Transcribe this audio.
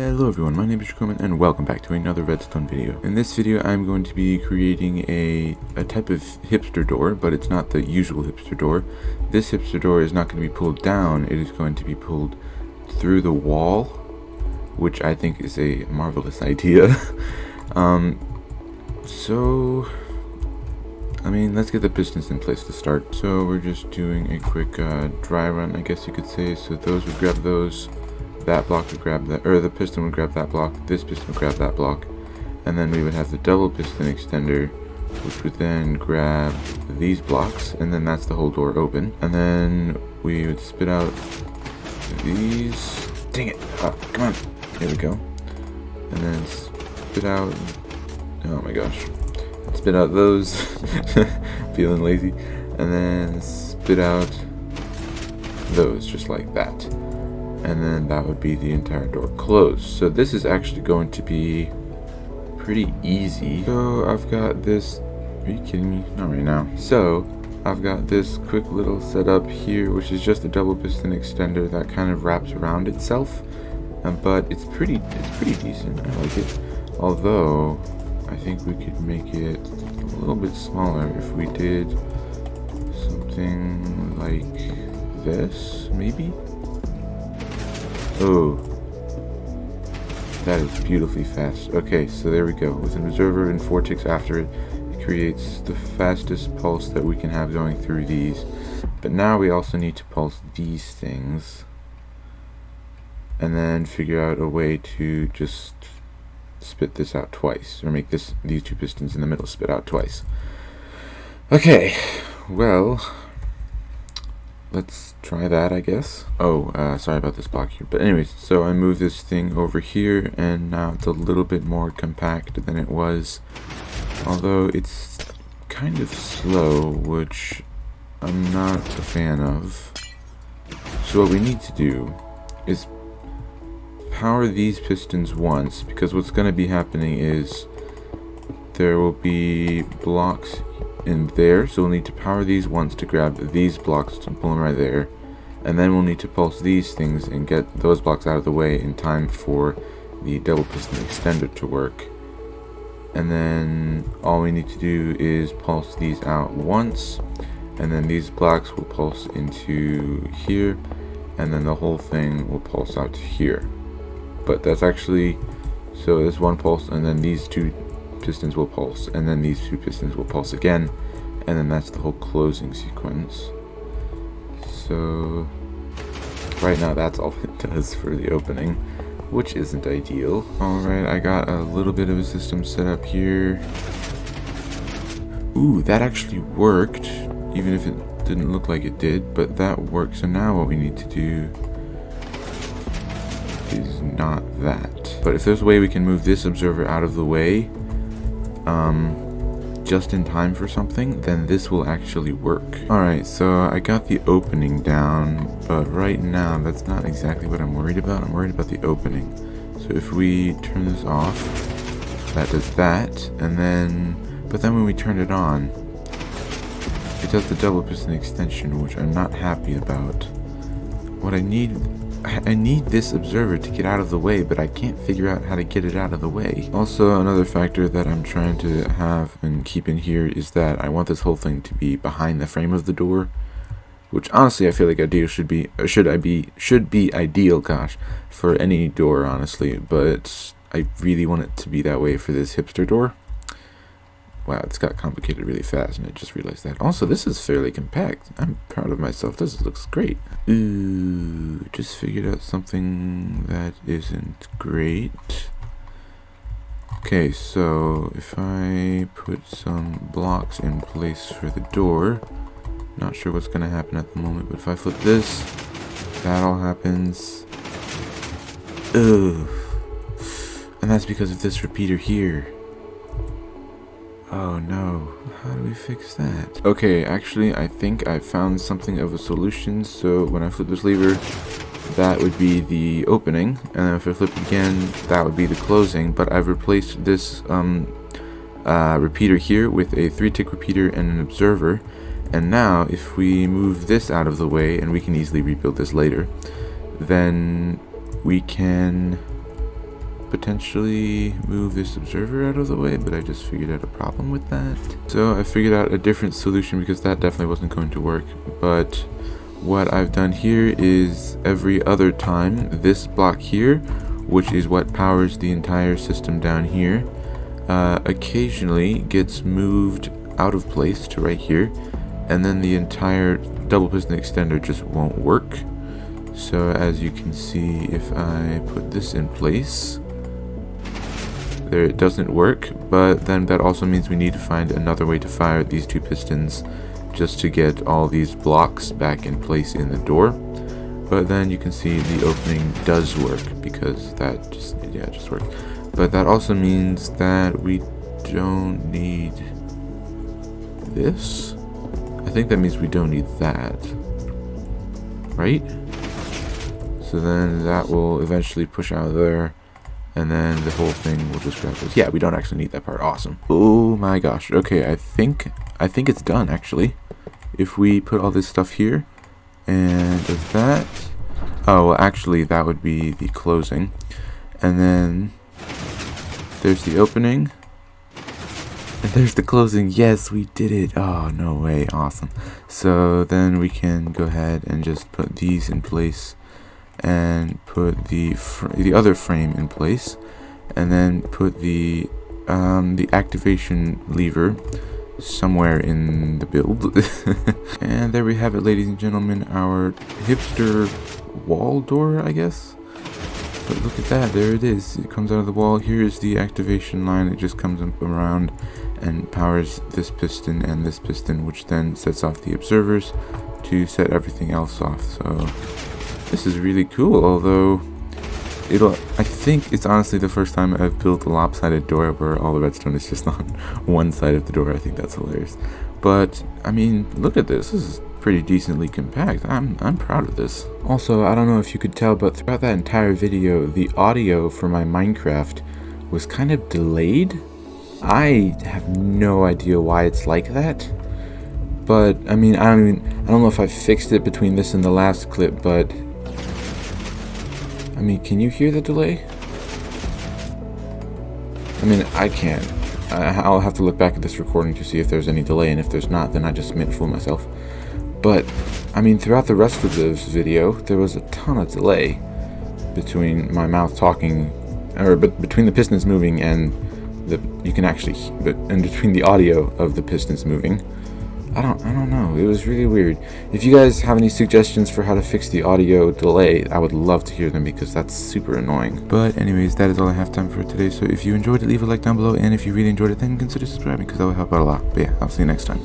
Hello everyone, my name is Coleman and welcome back to another Redstone video. In this video I'm going to be creating a type of hipster door, but it's not the usual hipster door. This hipster door is not going to be pulled down, it is going to be pulled through the wall, which I think is a marvelous idea. Let's get the pistons in place to start. So we're just doing a quick dry run, I guess you could say. So those would grab those. That block would grab that, or the piston would grab that block, this piston would grab that block, and then we would have the double piston extender, which would then grab these blocks, and then that's the whole door open. And then we would spit out these. Dang it! Oh, come on! Here we go. And then spit out. Oh my gosh! Spit out those. Feeling lazy. And then spit out those, just like that. And then that would be the entire door closed. So this is actually going to be pretty easy. So I've got this, are you kidding me? Not right now. So I've got this quick little setup here, which is just a double piston extender that kind of wraps around itself. But it's pretty decent, I like it. Although, I think we could make it a little bit smaller if we did something like this, maybe? Oh, that is beautifully fast. Okay, so there we go. With an observer and 4 ticks after it, it creates the fastest pulse that we can have going through these. But now we also need to pulse these things, and then figure out a way to just spit this out twice, or make these two pistons in the middle spit out twice. Okay, well, let's try that, I guess. Oh, sorry about this block here. But anyways, so I moved this thing over here, and now it's a little bit more compact than it was. Although it's kind of slow, which I'm not a fan of. So what we need to do is power these pistons once, because what's going to be happening is there will be blocks in there, so we'll need to power these once to grab these blocks to pull them right there, and then we'll need to pulse these things and get those blocks out of the way in time for the double piston extender to work. And then all we need to do is pulse these out once, and then these blocks will pulse into here, and then the whole thing will pulse out to here. But that's actually, so there's one pulse, and then these two pistons will pulse, and then these two pistons will pulse again, and then that's the whole closing sequence. So right now that's all it does for the opening, which isn't ideal. Alright, I got a little bit of a system set up here. Ooh, that actually worked, even if it didn't look like it did, but that worked. So now what we need to do is not that. But if there's a way we can move this observer out of the way just in time for something, then this will actually work. Alright, so I got the opening down, but right now that's not exactly what I'm worried about. I'm worried about the opening. So if we turn this off, that does that, and then, but then when we turn it on, it does the double piston extension, which I'm not happy about. What I need this observer to get out of the way, but I can't figure out how to get it out of the way. Also, another factor that I'm trying to have and keep in here is that I want this whole thing to be behind the frame of the door, which honestly I feel like should be ideal, gosh, for any door, honestly, but I really want it to be that way for this hipster door. Wow, it's got complicated really fast, and I just realized that. Also, this is fairly compact. I'm proud of myself. This looks great. Ooh, just figured out something that isn't great. Okay, so if I put some blocks in place for the door, not sure what's going to happen at the moment, but if I flip this, that all happens. Ugh. And that's because of this repeater here. Oh no, how do we fix that? Okay, actually I think I found something of a solution. So when I flip this lever, that would be the opening, and then if I flip it again, that would be the closing. But I've replaced this repeater here with a 3-tick repeater and an observer, and now if we move this out of the way, and we can easily rebuild this later, then we can potentially move this observer out of the way, but I just figured out a problem with that. So I figured out a different solution because that definitely wasn't going to work. But what I've done here is every other time this block here, which is what powers the entire system down here, occasionally gets moved out of place to right here, and then the entire double piston extender just won't work. So as you can see, if I put this in place, there it doesn't work, but then that also means we need to find another way to fire these two pistons just to get all these blocks back in place in the door. But then you can see the opening does work because that just works. But that also means that we don't need this. I think that means we don't need that, right? So then that will eventually push out of there, and then the whole thing will just grab this. Yeah, we don't actually need that part. Awesome. Oh my gosh. Okay, I think it's done actually. If we put all this stuff here and that, oh well, actually that would be the closing, and then there's the opening, and there's the closing. Yes, we did it. Oh, no way. Awesome. So then we can go ahead and just put these in place and put the other frame in place, and then put the activation lever somewhere in the build. And there we have it, ladies and gentlemen, our hipster wall door, I guess. But look at that, there it is. It comes out of the wall. Here is the activation line. It just comes up around and powers this piston and this piston, which then sets off the observers to set everything else off. So this is really cool, although I think it's honestly the first time I've built a lopsided door where all the redstone is just on one side of the door. I think that's hilarious. But I mean, look at this. This is pretty decently compact. I'm proud of this. Also, I don't know if you could tell, but throughout that entire video, the audio for my Minecraft was kind of delayed. I have no idea why it's like that. But I mean, I don't know if I fixed it between this and the last clip, but I mean, can you hear the delay? I mean, I can't. I'll have to look back at this recording to see if there's any delay, and if there's not, then I just made a fool of myself. But, I mean, throughout the rest of this video, there was a ton of delay between my mouth talking, or between the pistons moving and and between the audio of the pistons moving. I don't know. It was really weird. If you guys have any suggestions for how to fix the audio delay, I would love to hear them because that's super annoying. But anyways, that is all I have time for today. So if you enjoyed it, leave a like down below, and if you really enjoyed it, then consider subscribing because that would help out a lot. But yeah, I'll see you next time.